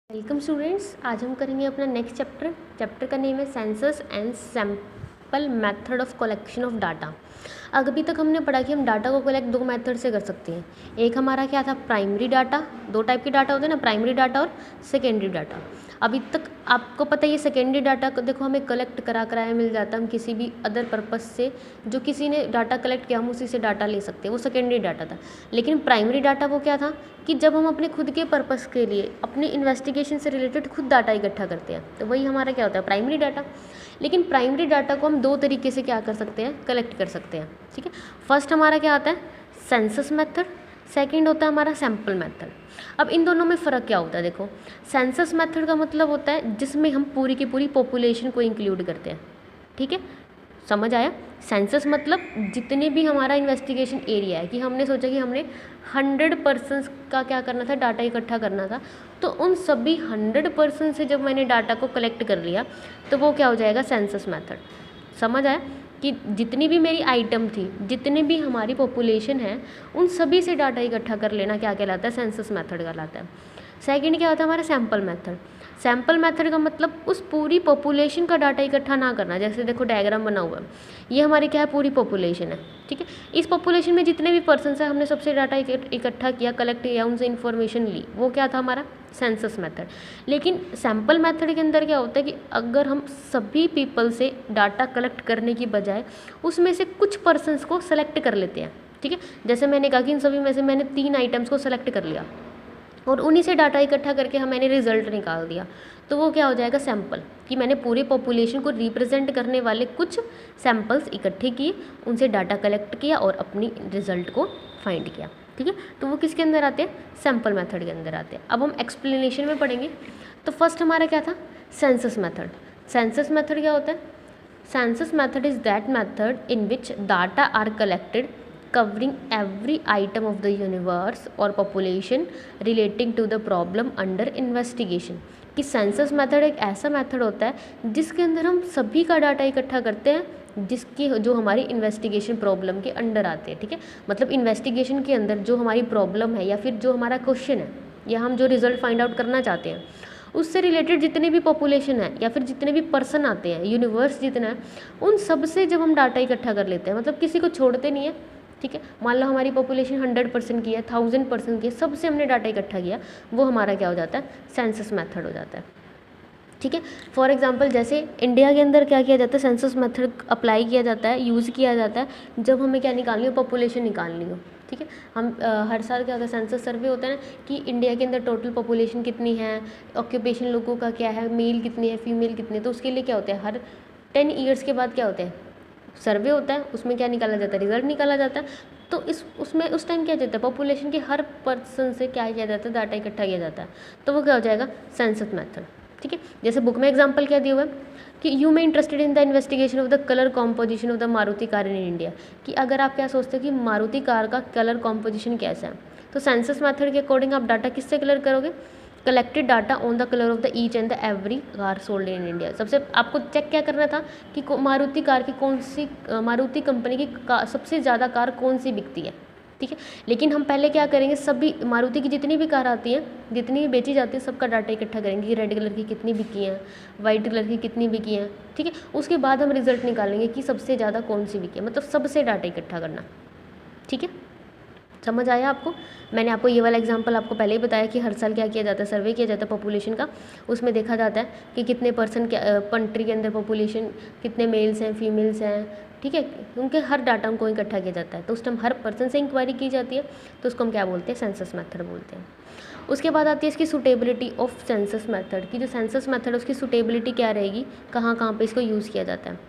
Welcome students, आज हम करेंगे अपना नेक्स्ट चैप्टर का नेम है census and sample method of collection of data. अभी तक हमने पढ़ा कि हम डाटा को कलेक्ट दो मेथड से कर सकते हैं। एक हमारा क्या था, प्राइमरी डाटा। दो टाइप के डाटा होते हैं ना, प्राइमरी डाटा और सेकेंडरी डाटा। अभी तक आपको पता है ये सेकेंडरी डाटा को देखो हमें कलेक्ट कराया मिल जाता है, हम किसी भी अदर पर्पस से जो किसी ने डाटा कलेक्ट किया हम उसी से डाटा ले सकते हैं, वो सेकेंडरी डाटा था। लेकिन प्राइमरी डाटा वो क्या था कि जब हम अपने खुद के पर्पस के लिए अपनी इन्वेस्टिगेशन से रिलेटेड खुद डाटा इकट्ठा करते हैं, तो वही हमारा क्या होता है, प्राइमरी डाटा। लेकिन प्राइमरी डाटा को हम दो तरीके से क्या कर सकते हैं, कलेक्ट कर सकते हैं। ठीक है, फर्स्ट हमारा क्या आता है, सेंसस मेथड। सेकंड होता है हमारा सैम्पल मेथड। अब इन दोनों में फ़र्क क्या होता है, देखो सेंसस मेथड का मतलब होता है जिसमें हम पूरी की पूरी पॉपुलेशन को इंक्लूड करते हैं। ठीक है, समझ आया। सेंसस मतलब जितने भी हमारा इन्वेस्टिगेशन एरिया है, कि हमने सोचा कि हमने 100% का क्या करना था, डाटा इकट्ठा करना था, तो उन सभी 100% से जब मैंने डाटा को कलेक्ट कर लिया तो वो क्या हो जाएगा, सेंसस मेथड। समझ आया कि जितनी भी मेरी आइटम थी, जितने भी हमारी पॉपुलेशन है, उन सभी से डाटा इकट्ठा कर लेना क्या कहलाता है, सेंसस मेथड कहलाता है। सेकंड क्या होता है हमारा, सैम्पल मेथड। सैम्पल मेथड का मतलब उस पूरी पॉपुलेशन का डाटा इकट्ठा ना करना। जैसे देखो डायग्राम बना हुआ है, ये हमारी क्या है, पूरी पॉपुलेशन है। ठीक है, इस पॉपुलेशन में जितने भी पर्सन है हमने सबसे डाटा इकट्ठा किया, कलेक्ट किया, उनसे इन्फॉर्मेशन ली, वो क्या था हमारा, सेंसस मेथड। लेकिन सैम्पल मेथड के अंदर क्या होता है कि अगर हम सभी पीपल से डाटा कलेक्ट करने की बजाय उसमें से कुछ पर्सनस को सेलेक्ट कर लेते हैं। ठीक है, जैसे मैंने कहा कि इन सभी में से मैंने 3 आइटम्स को सेलेक्ट कर लिया और उन्हीं से डाटा इकट्ठा करके मैंने रिजल्ट निकाल दिया, तो वो क्या हो जाएगा, सैम्पल। कि मैंने पूरी पॉपुलेशन को रिप्रेजेंट करने वाले कुछ सैम्पल्स इकट्ठे किए, उनसे डाटा कलेक्ट किया और अपनी रिजल्ट को फाइंड किया। ठीक है, तो वो किसके अंदर आते हैं, सैम्पल मेथड के अंदर आते हैं। अब हम एक्सप्लेनेशन में पढ़ेंगे। तो फर्स्ट हमारा क्या था, सेंसस मेथड। सेंसस मेथड क्या होता है, census method is that method in which data are collected covering every item of the universe or population relating to the problem under investigation। कि सेंसस मेथड एक ऐसा method होता है जिसके अंदर हम सभी का डाटा इकट्ठा करते हैं जिसकी जो हमारी इन्वेस्टिगेशन प्रॉब्लम के अंडर आते हैं। ठीक है, मतलब इन्वेस्टिगेशन के अंदर जो हमारी प्रॉब्लम है या फिर जो हमारा क्वेश्चन है या हम जो रिजल्ट फाइंड आउट करना चाहते हैं, उससे रिलेटेड जितने भी पॉपुलेशन है या फिर जितने भी पर्सन आते हैं, यूनिवर्स जितना है, उन सब से जब हम डाटा इकट्ठा कर लेते हैं, मतलब किसी को छोड़ते नहीं है। ठीक है, मान लो हमारी पॉपुलेशन 100% की है, 1000% की है, सबसे हमने डाटा इकट्ठा किया, वो हमारा क्या हो जाता है, सेंसस मेथड हो जाता है। ठीक है, फॉर एग्जांपल जैसे इंडिया के अंदर क्या किया जाता है, सेंसस मेथड अप्लाई किया जाता है, यूज़ किया जाता है जब हमें क्या निकालनी हो, पॉपुलेशन निकालनी हो। ठीक है, हम हर साल क्या होता है, सेंसस सर्वे होता है ना कि इंडिया के अंदर टोटल पॉपुलेशन कितनी है, ऑक्यूपेशन लोगों का क्या है, मेल कितनी है, फीमेल कितनी है, तो उसके लिए क्या होता है, हर 10 ईयर्स के बाद क्या होता है, सर्वे होता है, उसमें क्या निकाला जाता है, रिजल्ट निकाला जाता है। तो उसमें उस टाइम क्या जाता है, पॉपुलेशन के हर पर्सन से क्या किया जाता है, डाटा इकट्ठा किया जाता है, तो वो क्या हो जाएगा, सेंसस मेथड। ठीक है, जैसे बुक में एग्जांपल क्या दिया हुआ है कि you may interested in the investigation of the colour composition of the Maruti car in India. कि अगर आप क्या सोचते हो कि मारुति कार का कलर कॉम्पोजिशन कैसा है, तो सेंसस मेथड के अकॉर्डिंग आप डाटा किससे कलर करोगे, collected data on the colour of the each and the every car sold in India. सबसे आपको चेक क्या करना था कि मारुति कार की कौन सी, मारुति कंपनी की सबसे ज़्यादा कार कौन सी बिकती है। ठीक है, लेकिन हम पहले क्या करेंगे, सभी मारुति की जितनी भी कार आती हैं, जितनी भी बेची जाती है, सबका डाटा इकट्ठा करेंगे कि रेड कलर की कितनी बिकी हैं, वाइट कलर की कितनी बिकी हैं। ठीक है, उसके बाद हम रिजल्ट निकालेंगे कि सबसे ज़्यादा कौन सी बिकी है, मतलब सबसे डाटा इकट्ठा करना। ठीक है, समझ आया आपको। मैंने आपको ये वाला एग्जांपल आपको पहले ही बताया कि हर साल क्या किया जाता है, सर्वे किया जाता है पॉपुलेशन का, उसमें देखा जाता है कि कितने पर्सन कंट्री के अंदर पॉपुलेशन, कितने मेल्स हैं, फीमेल्स हैं। ठीक है, उनके हर डाटा उनको इकट्ठा किया जाता है, तो उस टाइम हर पर्सन से इंक्वायरी की जाती है, तो उसको हम क्या बोलते हैं, सेंसस मेथड बोलते हैं। उसके बाद आती है इसकी सुटेबिलिटी ऑफ सेंसस मेथड की। जो सेंसस मेथड है उसकी सुटेबिलिटी क्या रहेगी, कहाँ कहाँ पे इसको यूज़ किया जाता है।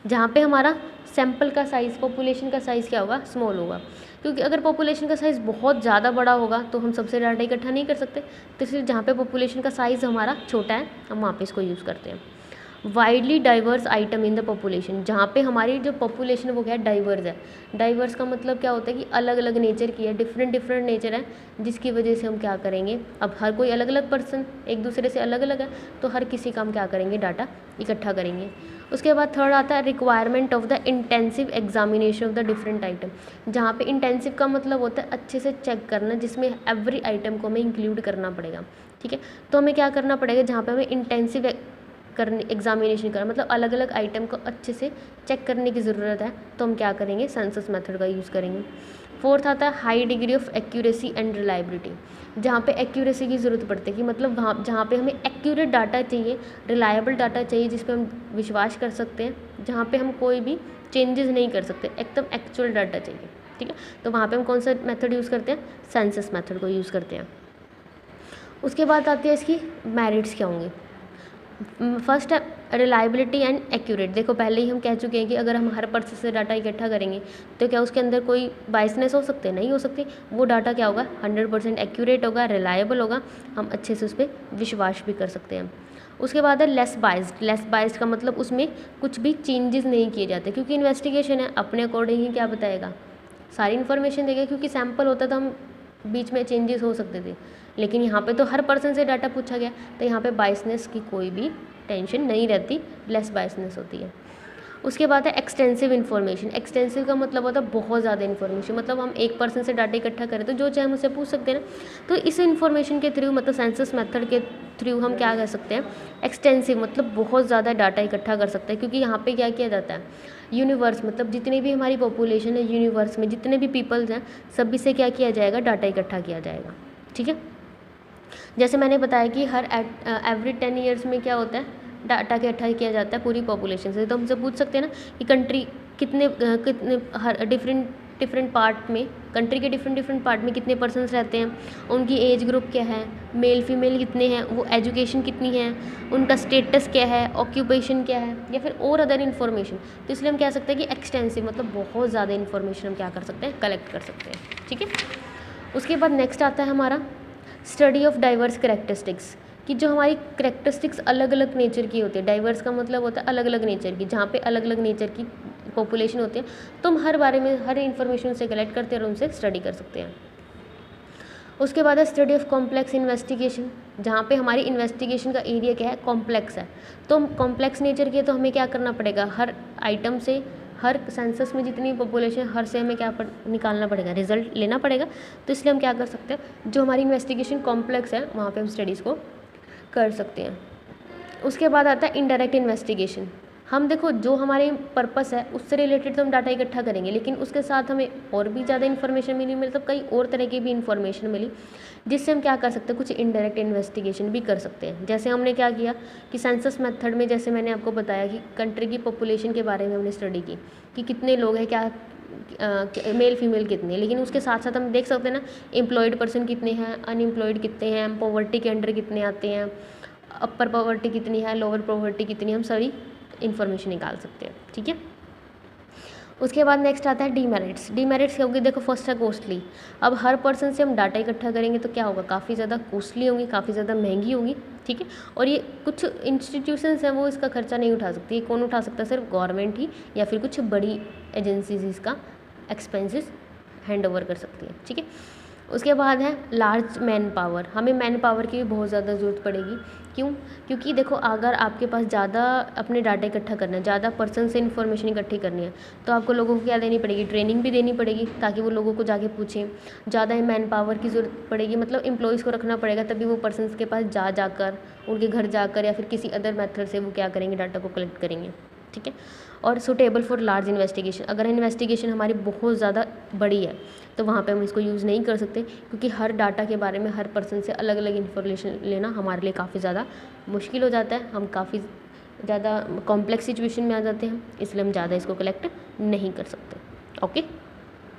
जहाँ पे हमारा सैंपल का साइज़, पॉपुलेशन का साइज़ क्या होगा, स्मॉल होगा, क्योंकि अगर पॉपुलेशन का साइज़ बहुत ज़्यादा बड़ा होगा तो हम सबसे डाटा इकट्ठा नहीं कर सकते, तो इसलिए जहाँ पे पॉपुलेशन का साइज़ हमारा छोटा है हम वहाँ पे इसको यूज़ करते हैं। Widely diverse item in the population, जहाँ पे हमारी जो पॉपुलेशन है वो क्या है, डाइवर्स है। डाइवर्स का मतलब क्या होता है कि अलग अलग नेचर की है, डिफरेंट नेचर है, जिसकी वजह से हम क्या करेंगे, अब हर कोई अलग अलग पर्सन एक दूसरे से अलग अलग है, तो हर किसी का हम क्या करेंगे, डाटा इकट्ठा करेंगे। उसके बाद थर्ड आता है requirement of the intensive examination of the different item, जहाँ पे इंटेंसिव का मतलब होता है अच्छे से चेक करना, जिसमें एवरी आइटम को हमें इंक्लूड करना पड़ेगा। ठीक है। तो हमें क्या करना पड़ेगा, जहाँ पे हमें इंटेंसिव करने एग्जामिनेशन करना, मतलब अलग अलग आइटम को अच्छे से चेक करने की ज़रूरत है, तो हम क्या करेंगे, सेंसस मेथड का यूज़ करेंगे। फोर्थ आता है high degree of accuracy and reliability, जहाँ पे एक्यूरेसी की ज़रूरत पड़ती है कि मतलब वहाँ जहाँ पे हमें एक्यूरेट डाटा चाहिए, रिलायबल डाटा चाहिए जिस पे हम विश्वास कर सकते हैं, जहाँ पे हम कोई भी चेंजेस नहीं कर सकते, एकदम एक्चुअल डाटा चाहिए, ठीक है। तो वहाँ पे हम कौन सा मेथड यूज़ करते हैं, सेंसस मेथड को यूज़ करते हैं। उसके बाद आती है इसकी मेरिट्स क्या होंगे। फर्स्ट है रिलायबिलिटी एंड एक्यूरेट। देखो पहले ही हम कह चुके हैं कि अगर हम हर पर्सन से डाटा इकट्ठा करेंगे तो क्या उसके अंदर कोई बायसनेस हो सकते, नहीं हो सकती। वो डाटा क्या होगा, 100% एक्यूरेट होगा, रिलायबल होगा, हम अच्छे से उस पर विश्वास भी कर सकते हैं। उसके बाद है लेस बाइस्ड। लेस बाइस्ड का मतलब उसमें कुछ भी चेंजेस नहीं किए जाते, क्योंकि इन्वेस्टिगेशन है, अपने अकॉर्डिंग ही क्या बताएगा, सारी इन्फॉर्मेशन देगा। क्योंकि सैम्पल होता तो हम बीच में चेंजेस हो सकते थे, लेकिन यहाँ पे तो हर पर्सन से डाटा पूछा गया, तो यहाँ पे बायसनेस की कोई भी टेंशन नहीं रहती, लेस बायसनेस होती है। उसके बाद है एक्सटेंसिव इन्फॉर्मेशन। एक्सटेंसिव का मतलब होता है बहुत ज़्यादा इन्फॉर्मेशन, मतलब हम एक पर्सन से डाटा इकट्ठा करें तो जो चाहे हम उससे पूछ सकते हैं ना। तो इस इन्फॉर्मेशन के थ्रू, मतलब सेंसस मेथड के थ्रू हम क्या कर सकते हैं, एक्सटेंसिव मतलब बहुत ज़्यादा डाटा इकट्ठा कर सकते हैं। क्योंकि यहाँ पे क्या किया जाता है, यूनिवर्स मतलब जितनी भी हमारी पॉपुलेशन है, यूनिवर्स में जितने भी पीपल्स हैं, सभी से क्या किया जाएगा, डाटा इकट्ठा किया जाएगा, ठीक है। जैसे मैंने बताया कि हर एवरी 10 ईयर्स में क्या होता है, डाटा इकट्ठा किया जाता है पूरी पॉपुलेशन से। तो हमसे पूछ सकते हैं ना कि कंट्री कितने हर डिफरेंट पार्ट में, कंट्री के डिफरेंट पार्ट में कितने पर्सन्स रहते हैं, उनकी एज ग्रुप क्या है, मेल फीमेल कितने हैं, वो एजुकेशन कितनी है, उनका स्टेटस क्या है, ऑक्यूपेशन क्या है, या फिर और अदर इन्फॉर्मेशन। तो इसलिए हम कह सकते हैं कि एक्सटेंसिव मतलब बहुत ज़्यादा इन्फॉर्मेशन हम क्या कर सकते हैं, कलेक्ट कर सकते हैं, ठीक है। उसके बाद नेक्स्ट आता है हमारा स्टडी ऑफ डाइवर्स करेक्टरिस्टिक्स, कि जो हमारी करेक्टरिस्टिक्स अलग अलग नेचर की होती है। डाइवर्स का मतलब होता है अलग अलग नेचर की, जहाँ पे अलग अलग नेचर की पॉपुलेशन होती है, तो हम हर बारे में हर इन्फॉर्मेशन से कलेक्ट करते हैं और उनसे स्टडी कर सकते हैं। उसके बाद है स्टडी ऑफ कॉम्प्लेक्स इन्वेस्टिगेशन, जहाँ पे हमारी इन्वेस्टिगेशन का एरिया क्या है, कॉम्प्लेक्स है। तो कॉम्प्लेक्स नेचर की है, तो हमें क्या करना पड़ेगा, हर आइटम से, हर सेंसस में जितनी पॉपुलेशन, हर से हमें क्या निकालना पड़ेगा, रिजल्ट लेना पड़ेगा। तो इसलिए हम क्या कर सकते हैं, जो हमारी इन्वेस्टिगेशन कॉम्प्लेक्स है वहाँ पे हम स्टडीज़ को कर सकते हैं। उसके बाद आता है इनडायरेक्ट इन्वेस्टिगेशन। हम देखो जो हमारे पर्पस है उससे रिलेटेड तो हम डाटा इकट्ठा करेंगे, लेकिन उसके साथ हमें और भी ज़्यादा इन्फॉर्मेशन मिली, मतलब कई और तरह की भी इन्फॉर्मेशन मिली, जिससे हम क्या कर सकते हैं, कुछ इनडायरेक्ट इन्वेस्टिगेशन भी कर सकते हैं। जैसे हमने क्या किया कि सेंसस मेथड में, जैसे मैंने आपको बताया कि कंट्री की पॉपुलेशन के बारे में हमने स्टडी की कि कितने लोग हैं, क्या मेल फीमेल कितने, लेकिन उसके साथ साथ हम देख सकते हैं ना, एम्प्लॉयड पर्सन कितने हैं, अनएम्प्लॉयड कितने हैं, पॉवर्टी के अंडर कितने आते हैं, अपर पॉवर्टी कितनी है, लोअर पॉवर्टी कितनी है, हम सारी इन्फॉर्मेशन निकाल सकते हैं, ठीक है। उसके बाद नेक्स्ट आता है डीमेरिट्स। डीमेरिट्स क्या होगी, देखो फर्स्ट है कॉस्टली। अब हर पर्सन से हम डाटा इकट्ठा करेंगे तो क्या होगा, काफ़ी ज़्यादा कॉस्टली होंगी, काफ़ी ज़्यादा महंगी होंगी, ठीक है। और ये कुछ इंस्टीट्यूशंस हैं वो इसका खर्चा नहीं उठा सकती। कौन उठा सकता है, सिर्फ गवर्नमेंट ही या फिर कुछ बड़ी एजेंसीज इसका एक्सपेंसेस हैंड ओवर कर सकती है, ठीक है। उसके बाद है लार्ज मैन पावर। हमें मैन पावर की भी बहुत ज़्यादा ज़रूरत पड़ेगी। क्यों, क्योंकि देखो अगर आपके पास ज़्यादा अपने डाटा इकट्ठा करना है, ज़्यादा पर्सन से इन्फॉर्मेशन इकट्ठी करनी है, तो आपको लोगों को क्या देनी पड़ेगी, ट्रेनिंग भी देनी पड़ेगी ताकि वो लोगों को जाके पूछें। ज़्यादा मैन पावर की ज़रूरत पड़ेगी, मतलब एम्प्लॉयज़ को रखना पड़ेगा, तभी वो पर्सन के पास जाकर, उनके घर जाकर या फिर किसी अदर मेथड से वो क्या करेंगे, डाटा को कलेक्ट करेंगे, ठीक है। और सुटेबल फॉर लार्ज इन्वेस्टिगेशन, अगर इन्वेस्टिगेशन हमारी बहुत ज़्यादा बड़ी है तो वहाँ पे हम इसको यूज़ नहीं कर सकते, क्योंकि हर डाटा के बारे में हर पर्सन से अलग अलग इन्फॉर्मेशन लेना हमारे लिए काफ़ी ज़्यादा मुश्किल हो जाता है। हम काफ़ी ज़्यादा कॉम्प्लेक्स सिचुएशन में आ जाते हैं, इसलिए हम ज़्यादा इसको कलेक्ट नहीं कर सकते। ओके।